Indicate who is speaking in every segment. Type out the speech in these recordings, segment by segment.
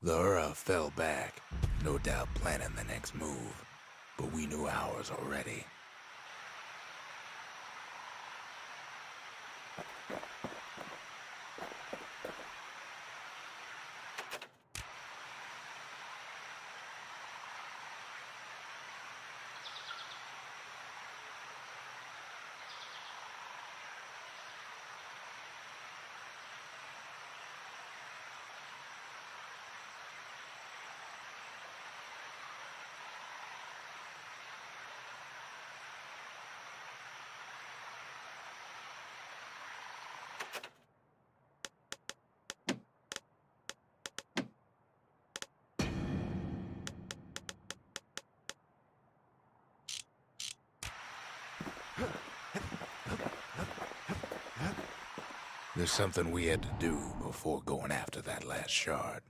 Speaker 1: The Ura fell back, no doubt planning the next move, but we knew ours already. There's something we had to do before going after that last shard.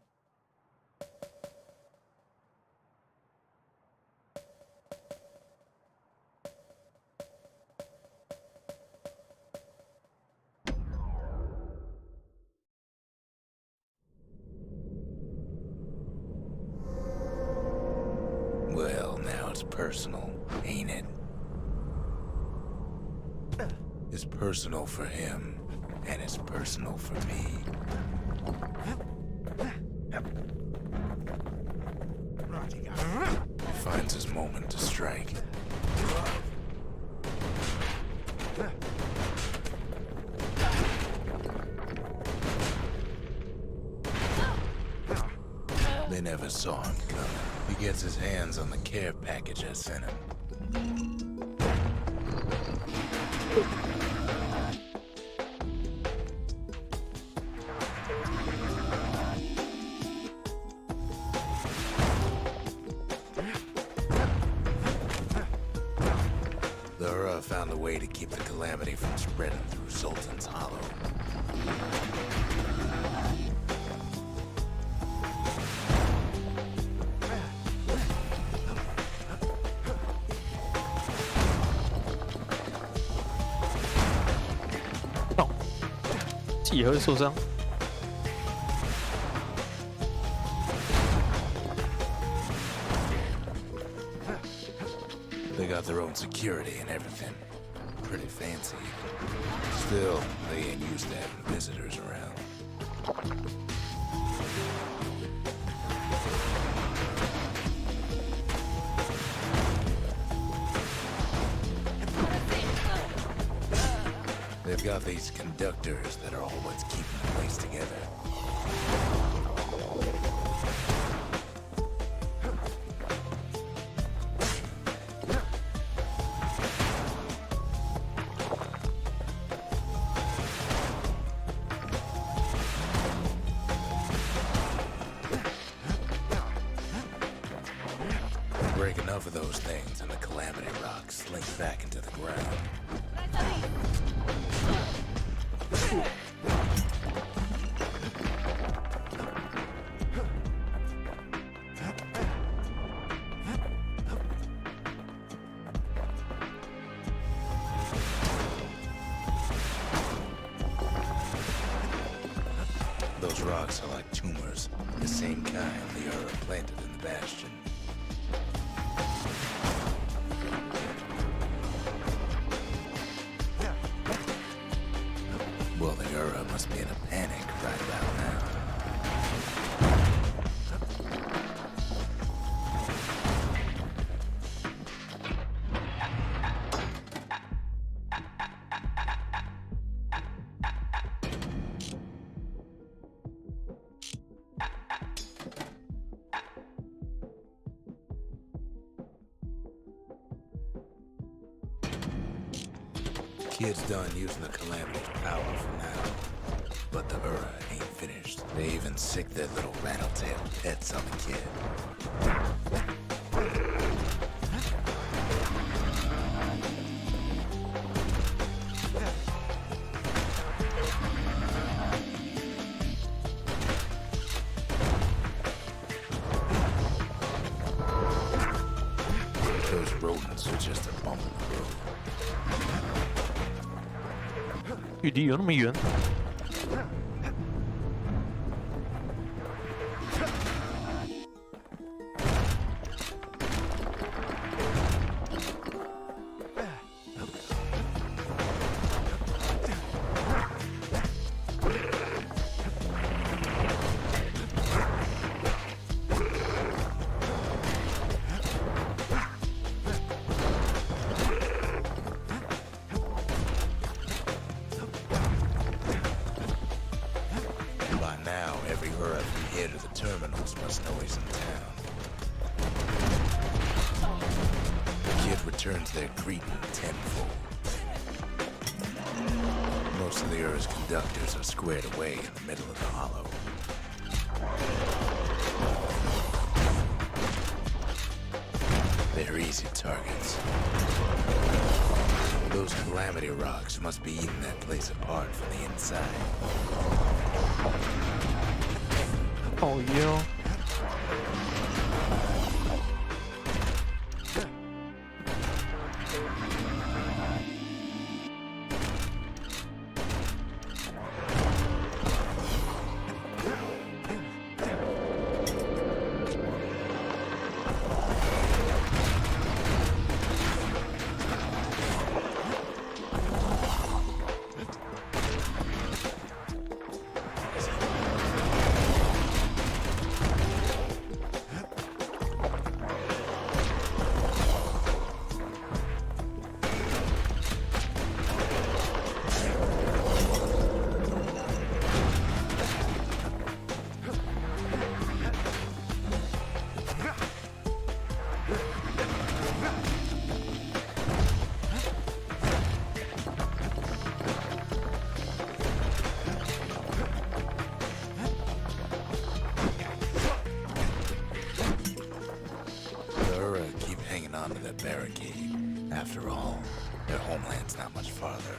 Speaker 1: Well, now it's personal, ain't it? It's personal for him. And it's personal for me. He finds his moment to strike. They never saw him coming. He gets his hands on the care package I sent him. Found a way to keep the calamity from spreading through Sultan's Hollow.
Speaker 2: Oh， 自己也会受伤。
Speaker 1: They got their own security and everything. Pretty fancy. Still, they ain't used to having visitors around. They've got these conductors that are all what's keeping the place together. Break enough of those things and the calamity rock slinks back into the ground. Those rocks are like tumors, the same kind the Ura planted in the Bastion. Well, the Ura must be in a panic right about now. Kid's done using the calamity's power for now. But the Ura ain't finished. They even sick their little rattletail pets on the kid. Those rodents are just a bump in the road.
Speaker 2: 距离有那么远？
Speaker 1: Ura from here to the terminals must know he's in town. The kid returns their greeting tenfold. Most of the Ura's conductors are squared away in the middle of the hollow. They're easy targets. Those calamity rocks must be eating that place apart from the inside.
Speaker 2: Oh yeah.
Speaker 1: Onto that barricade. After all, their homeland's not much farther.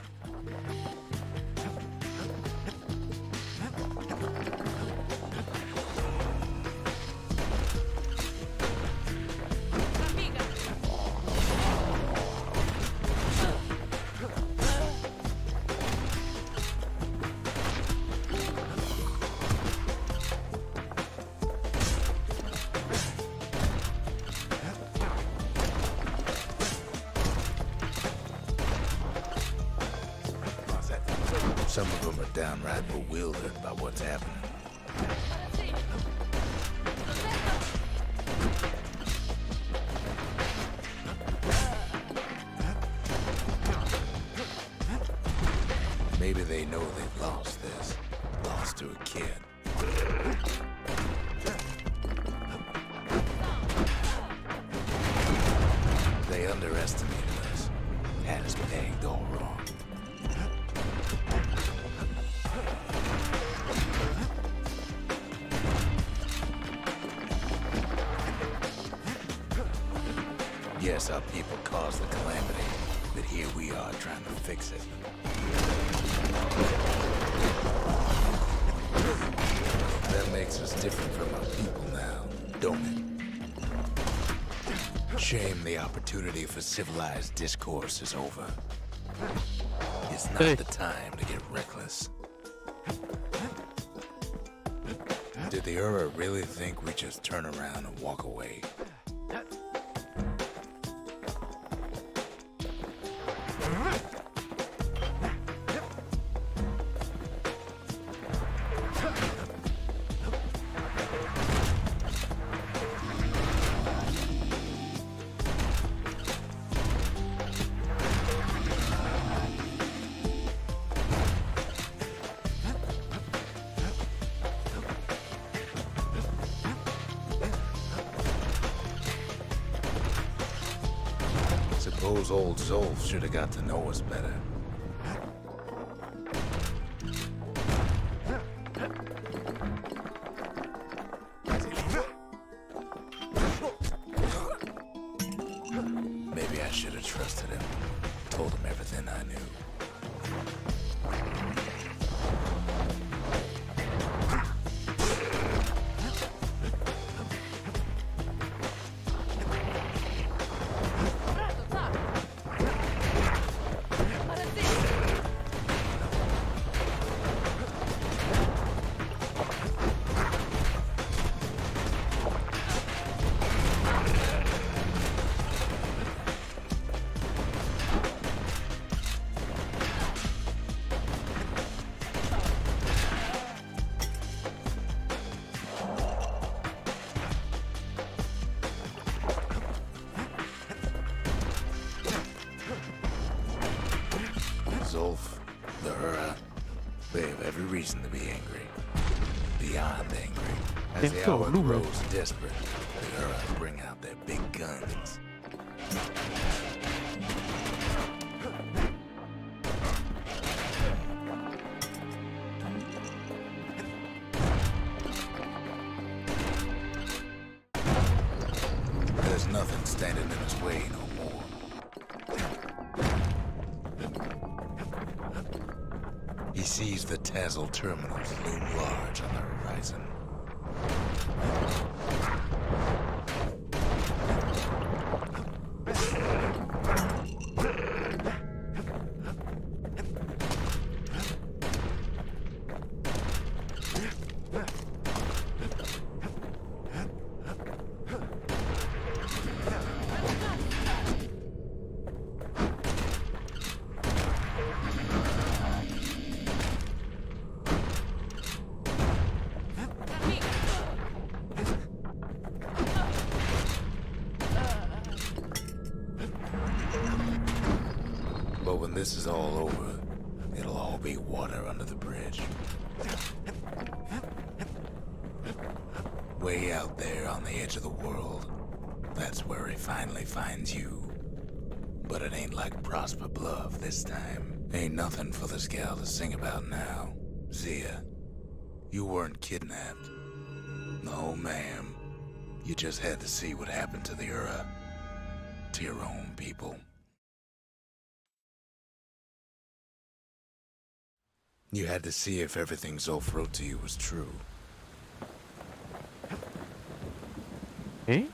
Speaker 1: Some of them are downright bewildered by what's happening. Maybe they know they've lost this. Lost to a kid. They underestimated us. Had us pegged all wrong. Yes, our people caused the calamity, but here we are trying to fix it. That makes us different from our people now, don't it? Shame the opportunity for civilized discourse is over. It's not the time to get reckless. Did the Ura really think we just turn around and walk away? Suppose old Zolf should have got to know us better. Maybe I should have trusted him. Told him everything I knew. Zolf, the Ura, they have every reason to be angry. beyond angry. As the hour grows desperate, the Ura bring out their big guns. There's nothing standing in his way no more. He sees the Tazzle terminals loom large on the horizon. But when this is all over, it'll all be water under the bridge. Way out there on the edge of the world, that's where he finally finds you. But it ain't like Prosper Bluff this time. Ain't nothing for this gal to sing about now. Zia, you weren't kidnapped. No, ma'am. You just had to see what happened to the Ura. To your own people. You had to see if everything Zolf wrote to you was true.
Speaker 2: Eh?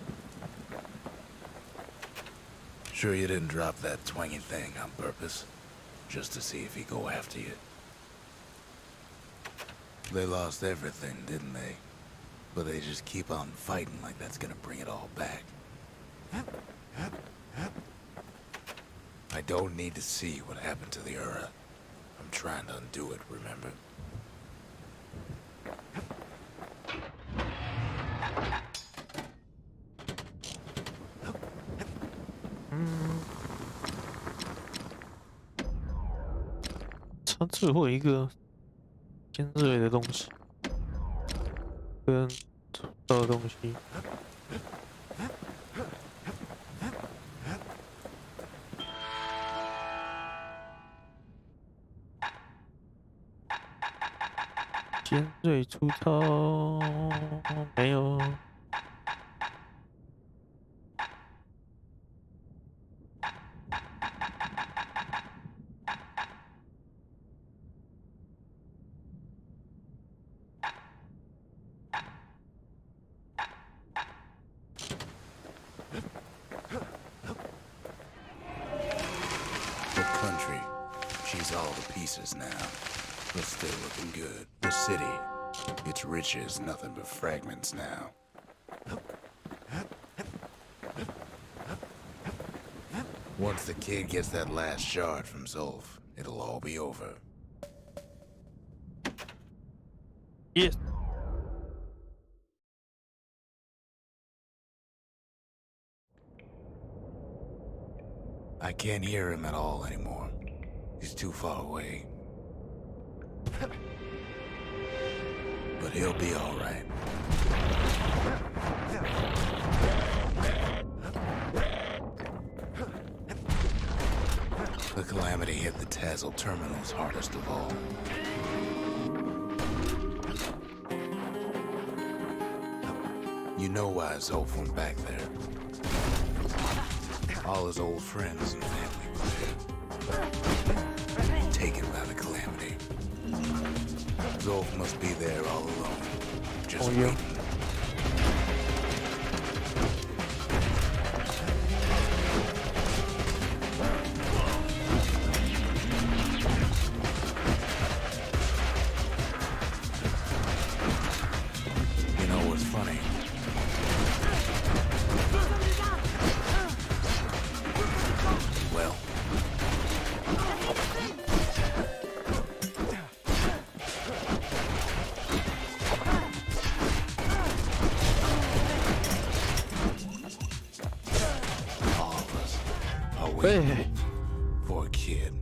Speaker 1: Sure you didn't drop that twangy thing on purpose? Just to see if he'd go after you? They lost everything, didn't they? But they just keep on fighting like that's gonna bring it all back. I don't need to see what happened to the Ura. I'm trying to undo it, remember?
Speaker 2: 它这会有一个尖锐的东西，跟粗糙的东西。尖锐粗糙没有。
Speaker 1: The country, she's all to pieces now, but still looking good. The city, its riches nothing but fragments now. Once the kid gets that last shard from Zolf, it'll all be over.
Speaker 2: Yes.
Speaker 1: I can't hear him at all anymore. He's too far away. But he'll be all right. The calamity hit the Tazzle terminals hardest of all. You know why Zolf went back there. All his old friends and family were there. Taken by the calamity. Zolf must be there all alone, just waiting. You know what's funny? Well, all of us are waiting for a kid.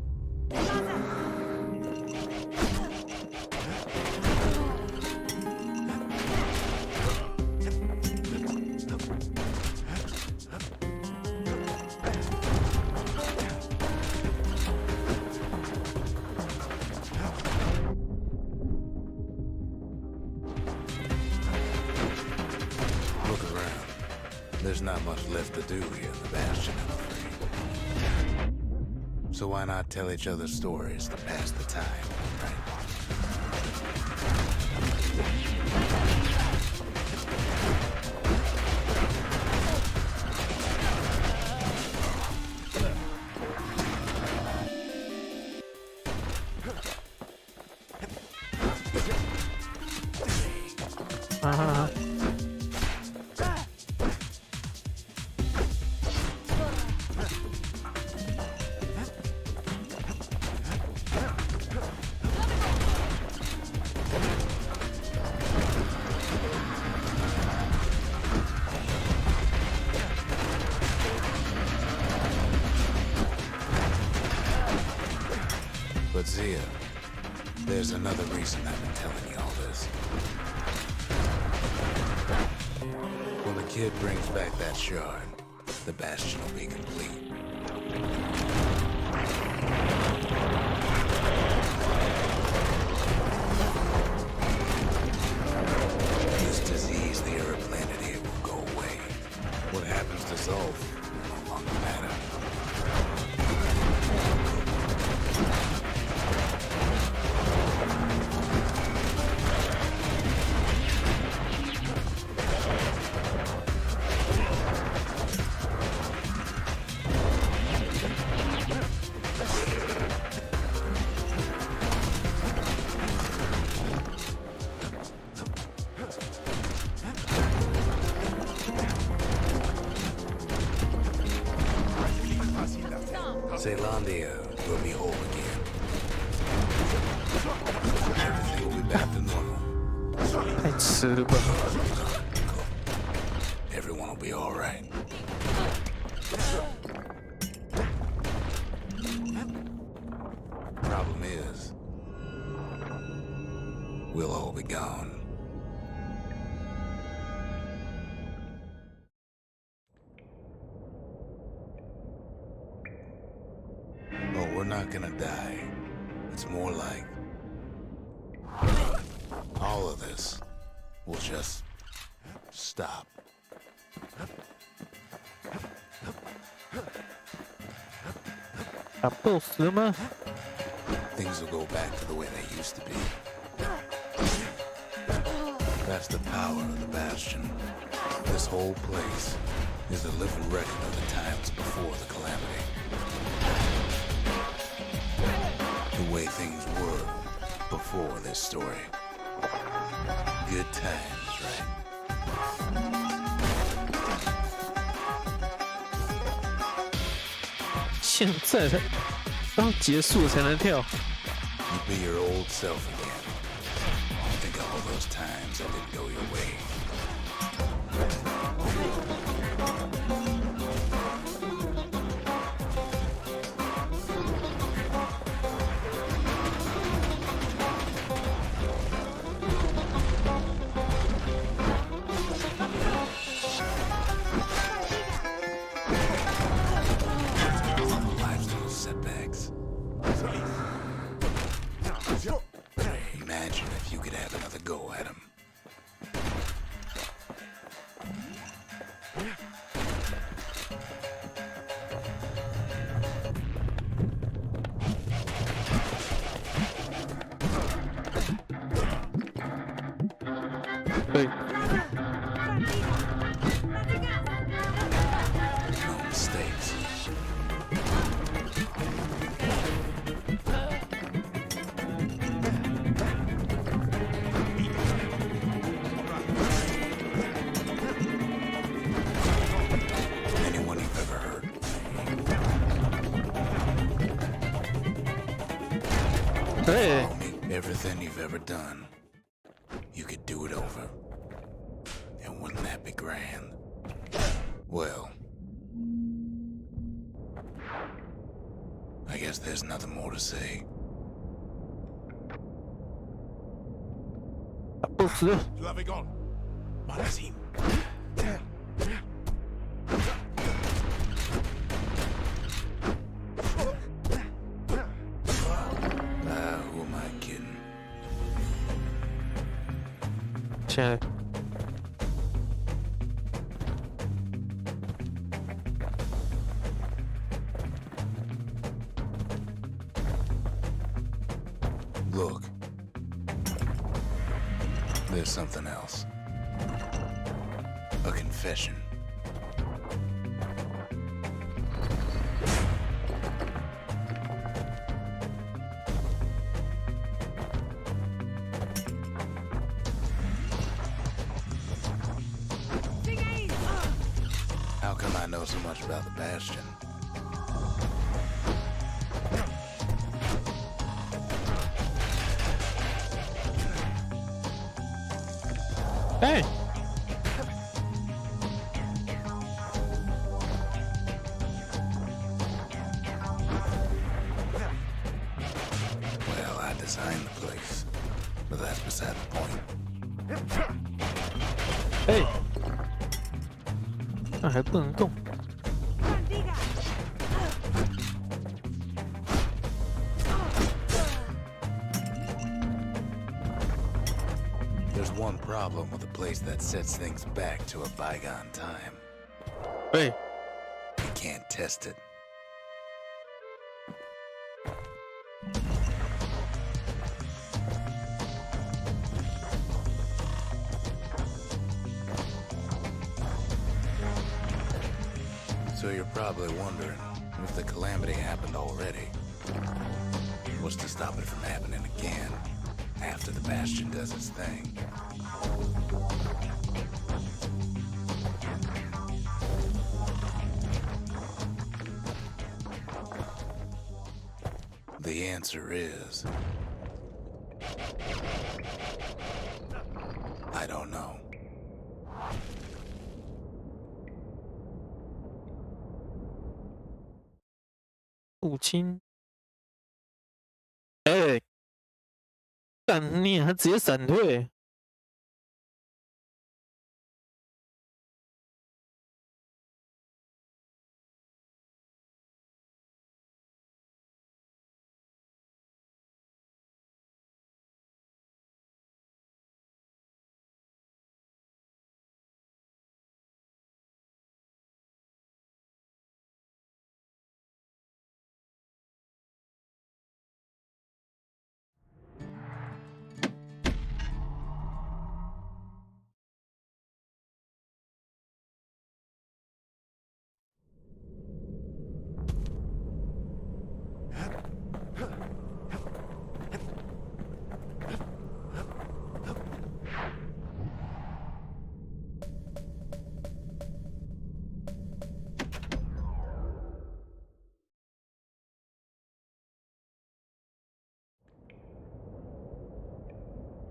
Speaker 1: there's not much left to do here in the Bastion, I'm afraid. So why not tell each other stories to pass the time, right? But Zia, there's another reason I've been telling you all this. When the kid brings back that shard, the Bastion will be complete. This disease the Earth planet here will go away. What happens to Zolf will no longer matter. Zealandia will be whole again. Everything will be back to normal.
Speaker 2: 太吃了吧！
Speaker 1: Everyone will be all right. Problem is, we'll all be gone. Oh, we're not gonna die. It's more like all of this will just stop.
Speaker 2: boss 了吗？
Speaker 1: Things will go back to the way they used to be. That's the power of the Bastion. This whole place is a living record of the times before the calamity. The way things were before this story. Good times, right?
Speaker 2: 现在才刚结束才能跳。
Speaker 1: You be your old self again. Think of all those times that didn't go your way. Life's little setbacks. Imagine if you could have another go at him.
Speaker 2: Hey.
Speaker 1: No mistakes. Anyone you've ever hurt.
Speaker 2: Hey.
Speaker 1: Follow me. Everything you've ever done, you could do it over. And wouldn't that be grand? Well, I guess there's nothing more to say.
Speaker 2: boss 了。
Speaker 3: Je l'avais gone. Magazine.
Speaker 1: Who am I kidding?
Speaker 2: 现在
Speaker 1: There's something else. A confession. How come I know so much about the Bastion?
Speaker 2: Hey!
Speaker 1: Well, I designed the place, but that's beside the point.
Speaker 2: Hey! 那还不能动。
Speaker 1: There's one problem with a place that sets things back to a bygone time.
Speaker 2: 喂，
Speaker 1: You can't test it. So you're probably wondering if the calamity happened already. What's to stop it from happening again after the Bastion does its thing? The answer is... I don't know.
Speaker 2: 父亲。哎，干你还直接闪退。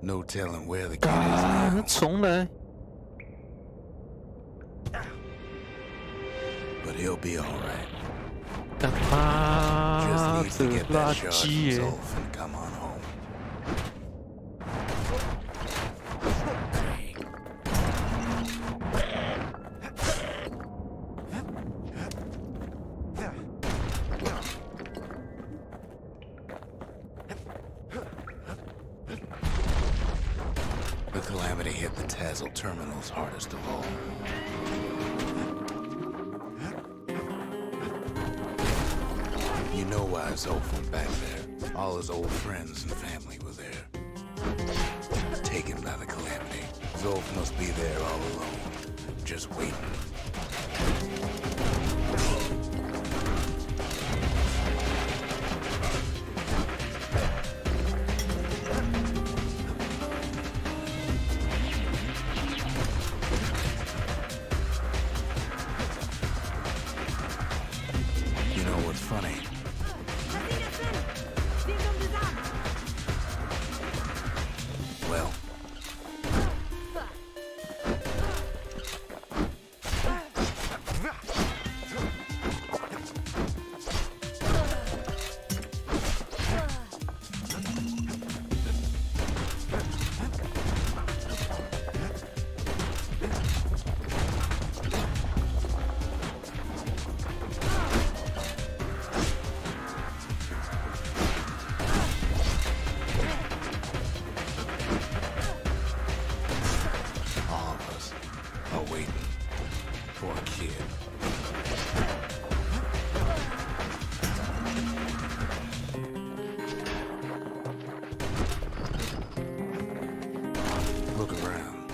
Speaker 1: No telling where the kid is
Speaker 2: 啊，
Speaker 1: now,
Speaker 2: 重来。
Speaker 1: but he'll be all right.
Speaker 2: 干妈
Speaker 1: Just needs to
Speaker 2: 的
Speaker 1: get
Speaker 2: 垃
Speaker 1: that shard
Speaker 2: 圾
Speaker 1: from
Speaker 2: 耶！
Speaker 1: Zolf and come on home. The calamity hit the Tazzle terminals hardest of all. You know why Zolf went back there. All his old friends and family were there. Taken by the calamity. Zolf must be there all alone, just waiting. You know what's funny? Well, all of us are waiting for a kid. Look around.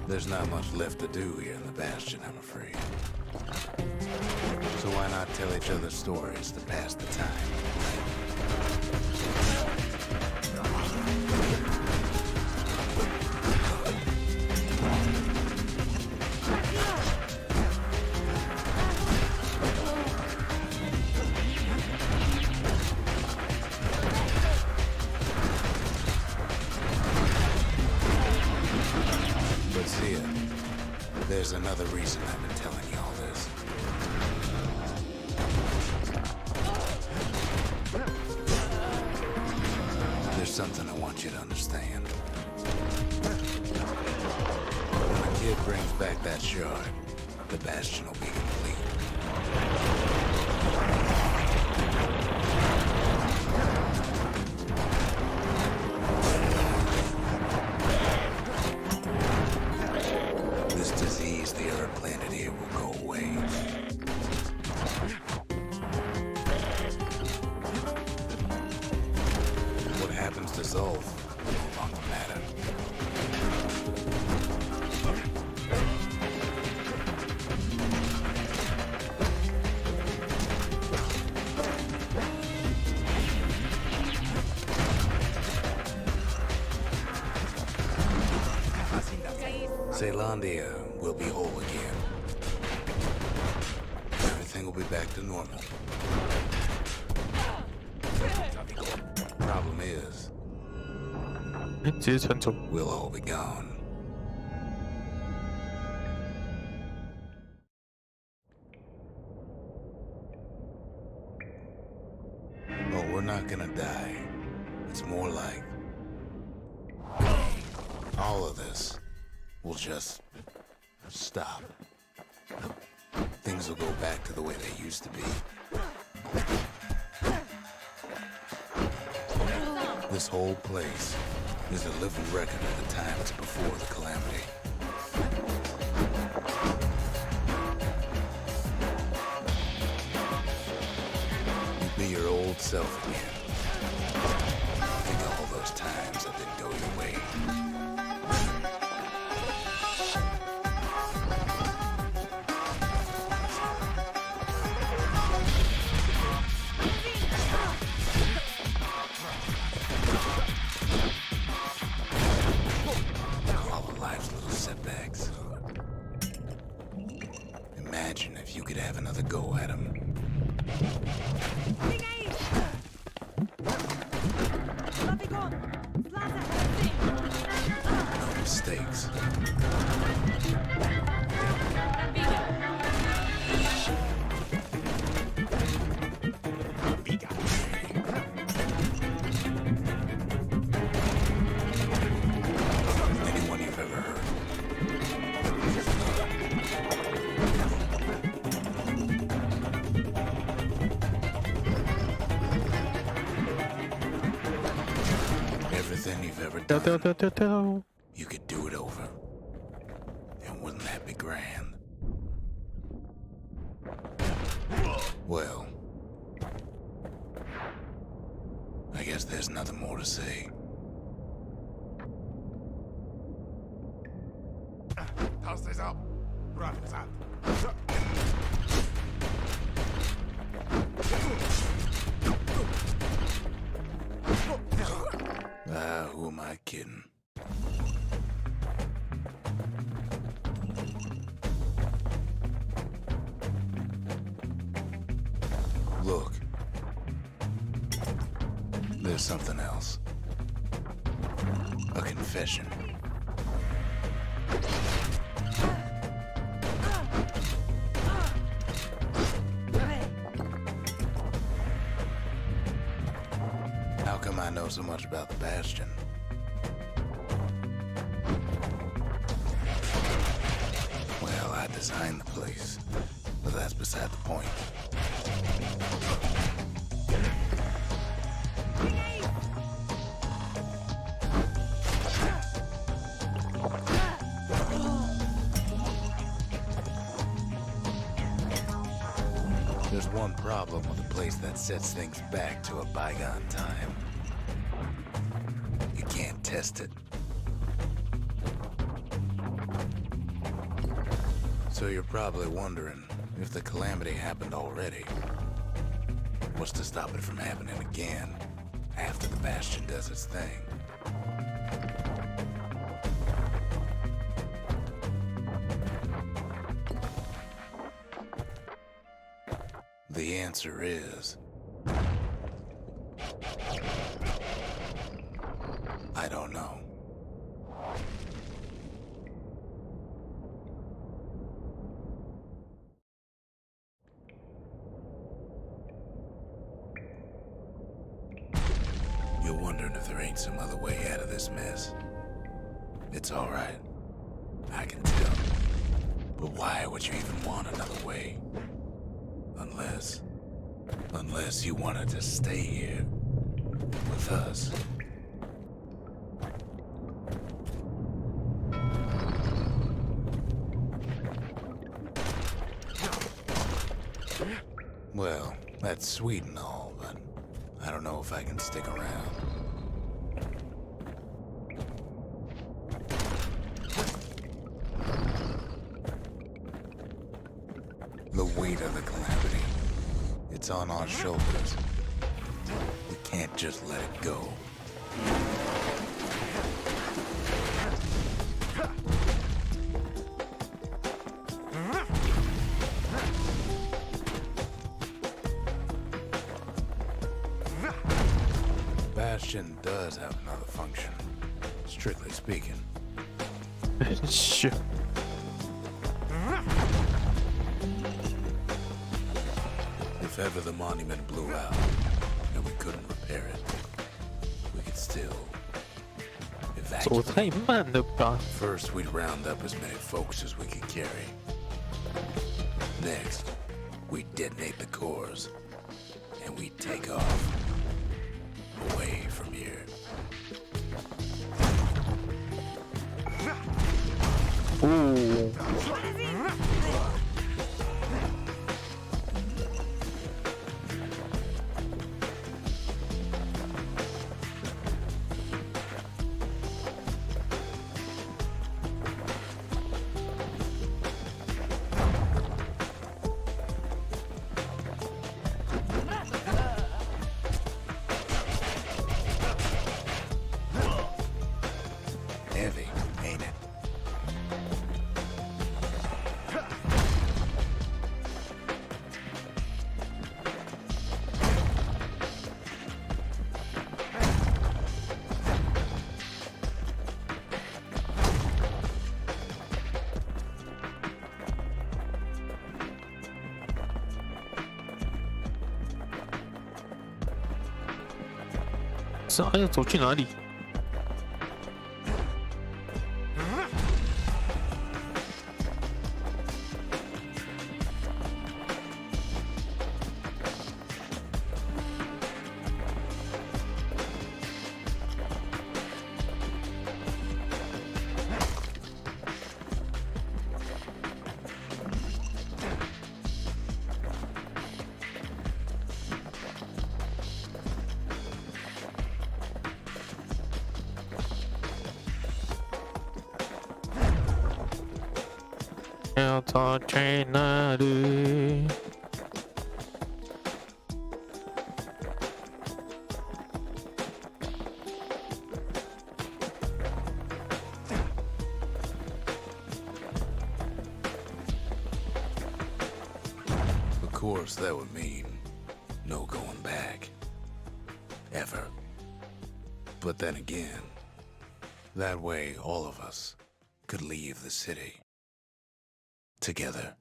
Speaker 1: There's not much left to do here in the Bastion, I'm afraid. So why not tell each other stories to pass the time? But see ya. There's another reason I've been telling you all this. There's something I want you to understand. When a kid brings back that shard, the Bastion will be complete. This disease the other planet here will go away. What happens to Zolf will no longer matter. Zealandia will be whole again. Everything will be back to normal. Problem is,
Speaker 2: 直接传走。
Speaker 1: we'll all be gone. Oh, we're not gonna die. It's more like all of this will just stop. Things will go back to the way they used to be. This whole place is a living record of the times before the calamity. You'll be your old self again. Think of all those times that didn't go your way. All of life's little setbacks. Imagine if you could have another go at them. Mistakes. Anyone you've ever heard. Everything you've ever
Speaker 2: 掉掉
Speaker 1: done,
Speaker 2: 掉掉掉！
Speaker 1: you could do it over. And wouldn't that be grand? Well, I guess there's nothing more to say.
Speaker 3: Taste es ab. Braves ab.
Speaker 1: Who am I kidding? Look. There's something else. A confession. How come I know so much about the Bastion? Well, I designed the place, but that's beside the point. There's one problem with a place that sets things back to a bygone time. You can't test it. So you're probably wondering if the calamity happened already. What's to stop it from happening again after the Bastion does its thing? The answer is... I don't know. You're wondering if there ain't some other way out of this mess. It's alright. I can tell. But why would you even want another way? Unless you wanted to stay here with us. Well, that's sweet and all, but I don't know if I can stick around. The weight of the calamity, it's on our shoulders. We can't just let it go. Bastion does have another function, strictly speaking.
Speaker 2: Sure.
Speaker 1: If ever the monument blew out and we couldn't repair it, we could still
Speaker 2: 走
Speaker 1: evacuate.
Speaker 2: 太慢了吧？
Speaker 1: First, we'd round up as many folks as we could carry. Next, we'd detonate the cores, and we'd take off away from here.
Speaker 2: 哦，Heavy,
Speaker 1: ain't it?
Speaker 2: 这还要走去哪里？ 要走去哪里？
Speaker 1: Of course, that would mean no going back. Ever. But then again, that way all of us could leave the city. Together.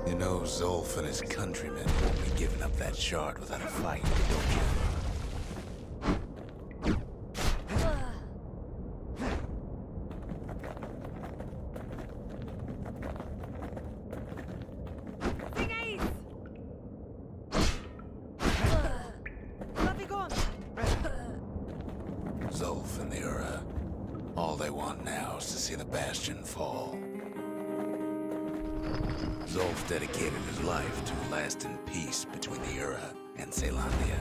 Speaker 1: You know, Zolf and his countrymen won't be giving up that shard without a fight, don't you? Zolf and the Ura, all they want now is to see the Bastion fall. Zolf dedicated his life to a lasting peace between the Ura and Caelondia.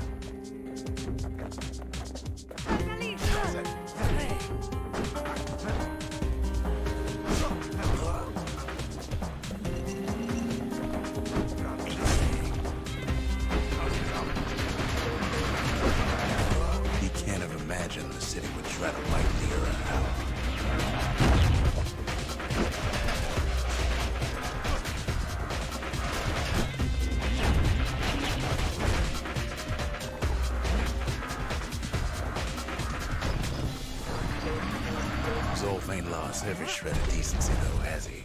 Speaker 1: He can't have imagined the city would try to wipe the earth out. Zolf ain't lost every shred of decency, though, has he?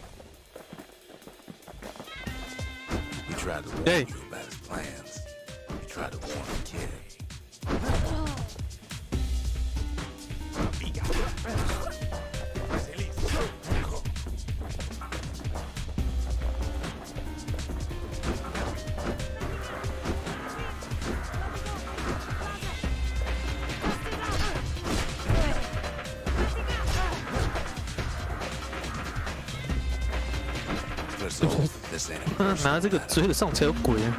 Speaker 1: He tried to warn
Speaker 2: Hey.
Speaker 1: you about his plans. He tried to warn the kid. For Zolf, this ain't a
Speaker 2: 拿
Speaker 1: personal
Speaker 2: 这个
Speaker 1: matter.
Speaker 2: 追得上才有鬼啊！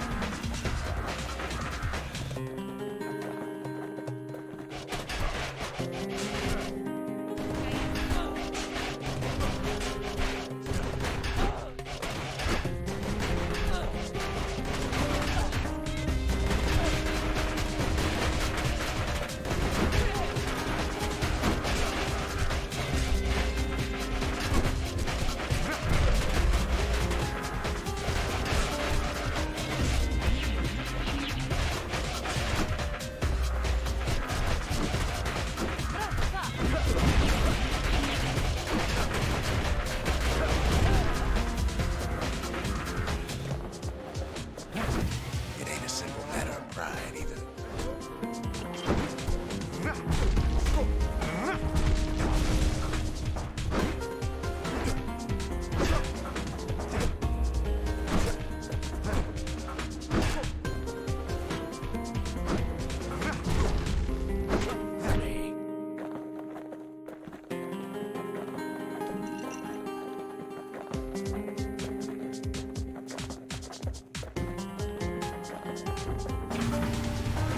Speaker 1: It ain't a simple matter of pride either.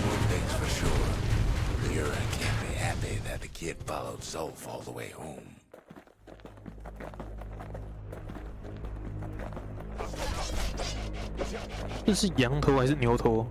Speaker 1: One thing's for sure, the Ura can't be happy that the kid followed Zolf all the way home.
Speaker 2: 这是羊头还是牛头？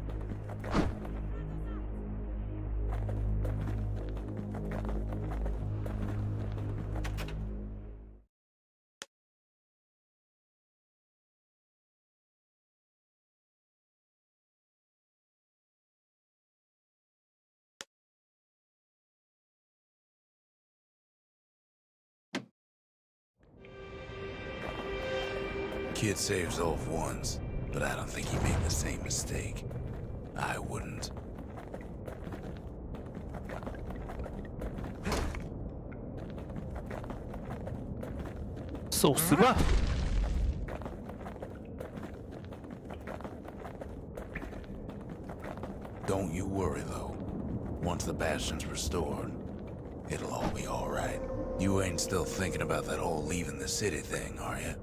Speaker 1: Kid saved Zolf once, but I don't think he made the same mistake. I wouldn't.
Speaker 2: 受死吧！
Speaker 1: Don't you worry, though. Once the Bastion's restored, it'll all be alright. You ain't still thinking about that whole leaving the city thing, are you?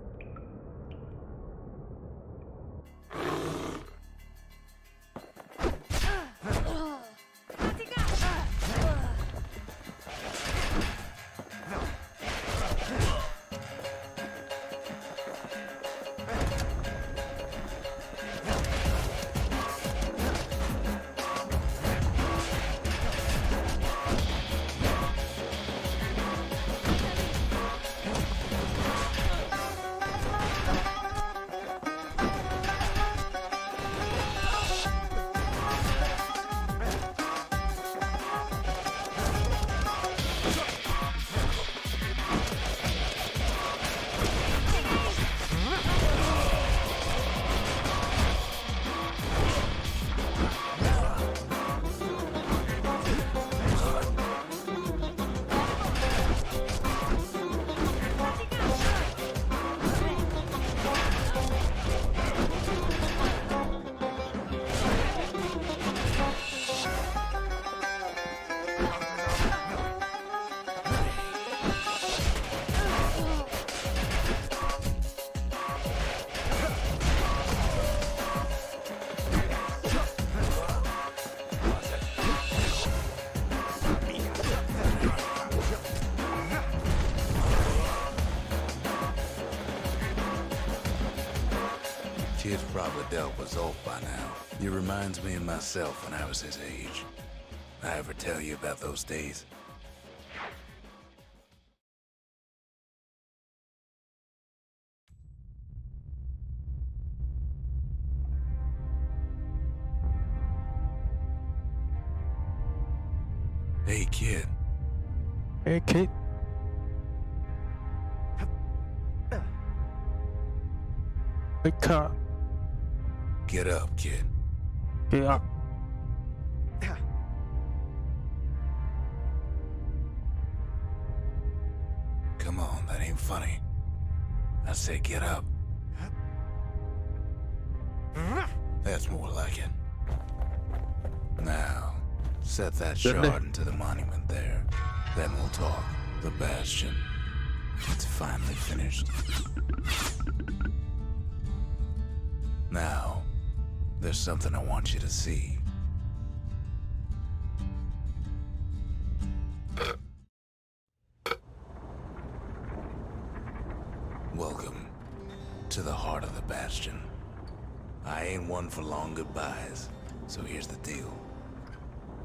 Speaker 1: have dealt with Zolf by now. He reminds me of myself when I was his age. I ever tell you about those days? Hey, kid.
Speaker 2: Hey, Kate. Wake up.
Speaker 1: Get up, kid.
Speaker 2: Get up.
Speaker 1: Come on, that ain't funny. I said get up. That's more like it. Now, set that shard into the monument there. Then we'll talk. The Bastion. It's finally finished. Now, there's something I want you to see. Welcome to the heart of the Bastion. I ain't one for long goodbyes, so here's the deal.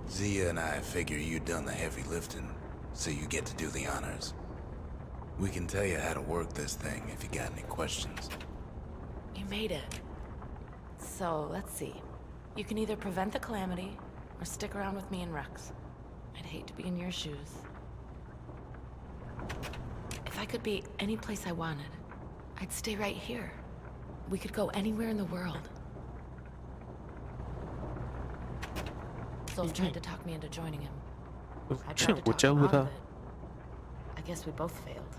Speaker 1: Zia and I figure you done the heavy lifting, so you get to do the honors. We can tell you how to work this thing if you got any questions.
Speaker 4: You made it. So, let's see. You can either prevent the calamity, or stick around with me and Rex. I'd hate to be in your shoes. If I could be any place I wanted, I'd stay right here. We could go anywhere in the world. Zolf tried to talk me into joining him. I tried to talk him out of it. I guess we both failed.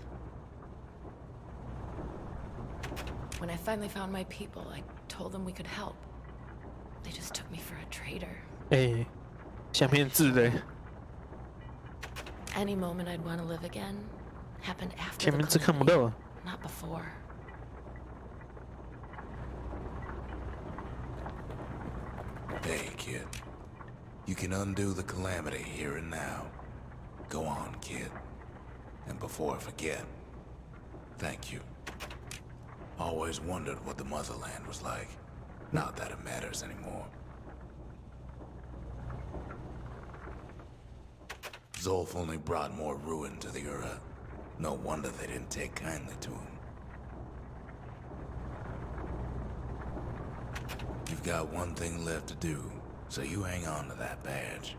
Speaker 4: When I finally found my people, I told them we could help. They just took me for a traitor.
Speaker 2: 哎，下面字嘞，
Speaker 4: Any moment I'd want to live again happened after
Speaker 2: 前
Speaker 4: the
Speaker 2: 面字看不到啊。
Speaker 4: calamity, not before.
Speaker 1: Hey, kid. You can undo the calamity here and now. Go on, kid. And before I forget, thank you. Always wondered what the motherland was like. Not that it matters anymore. Zolf only brought more ruin to the Ura. No wonder they didn't take kindly to him. You've got one thing left to do, so you hang on to that badge.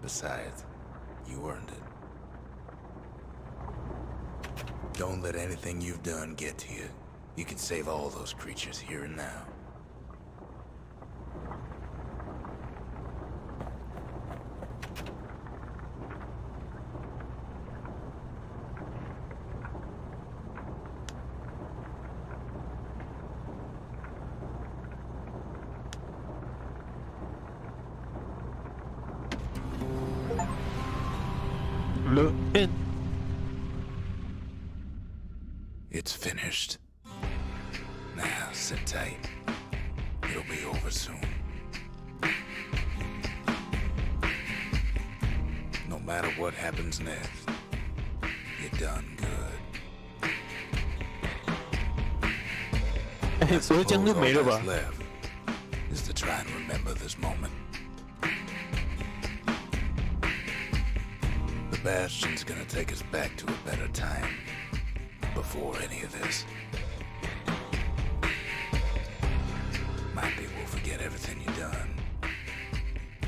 Speaker 1: Besides, you earned it. Don't let anything you've done get to you. You can save all those creatures here and now.
Speaker 2: Le N.
Speaker 1: It's finished. Now, sit tight. It'll be over soon. No matter what happens next, you're done good.
Speaker 2: 哎，不会这样就没了吧
Speaker 1: All？that's left is to try and remember this moment. The Bastion's gonna take us back to a better time. Before any of this. Might be we'll forget everything you've done.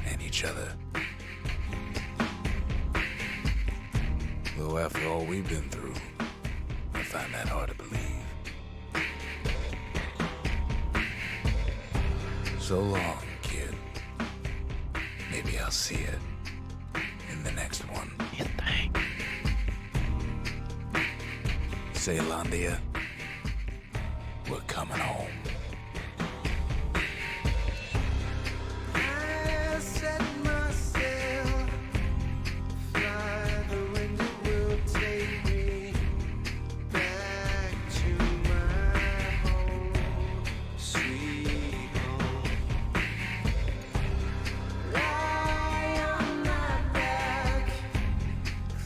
Speaker 1: And each other. Though after all we've been through, I find that hard to believe. So long, kid. Maybe I'll see it in the next one. Zealandia, we're coming home.
Speaker 5: I set myself fly, the wind it will take me back to my home, sweet home. Lie on my back,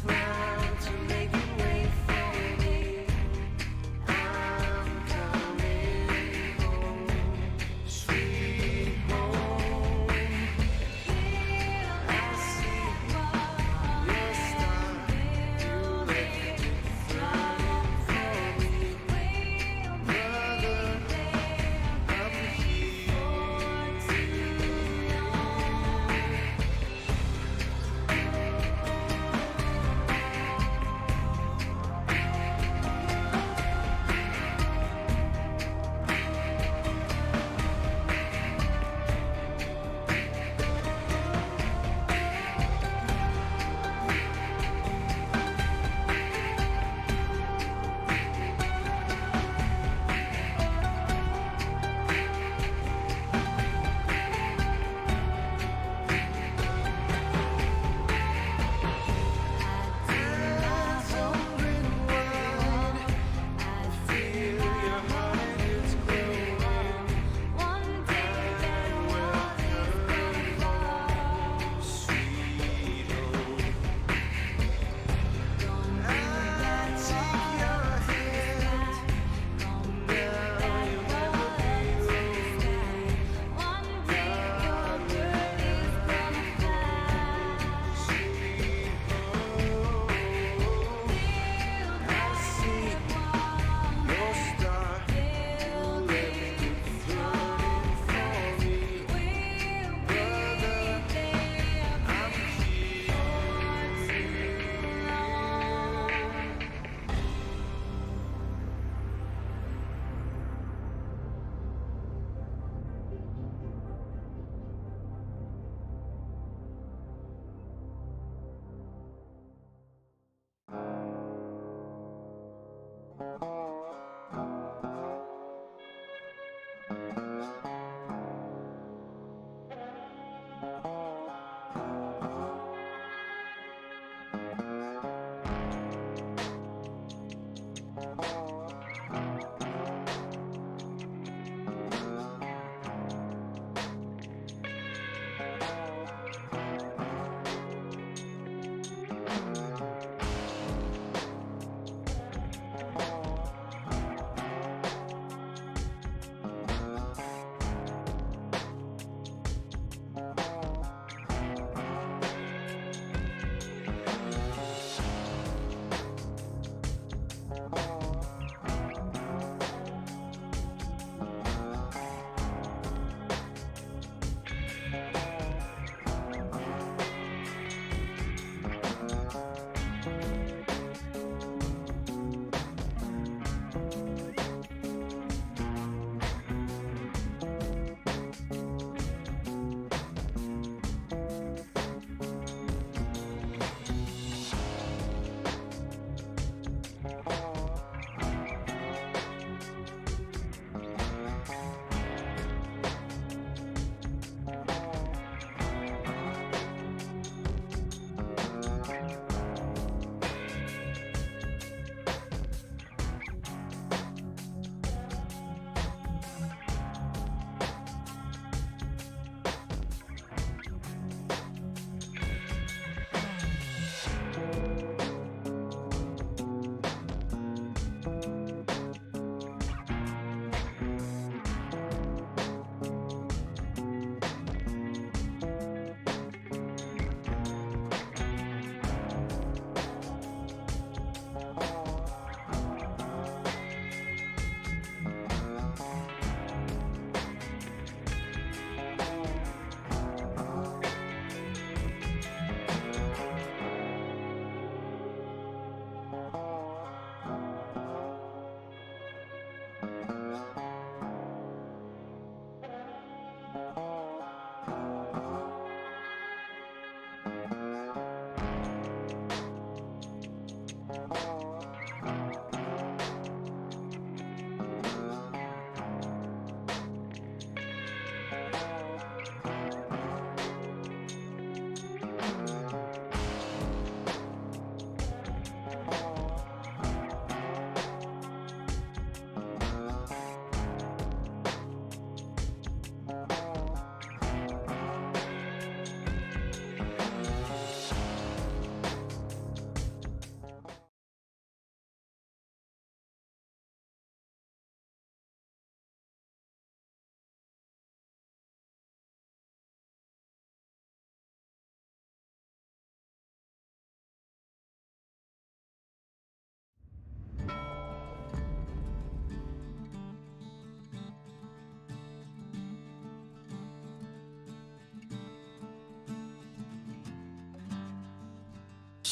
Speaker 5: cloud to make it wait for me.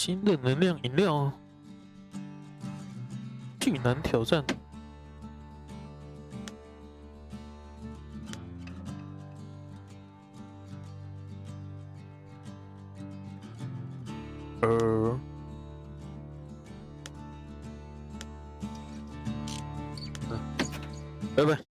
Speaker 2: 新的能量饮料，巨难挑战。拜拜。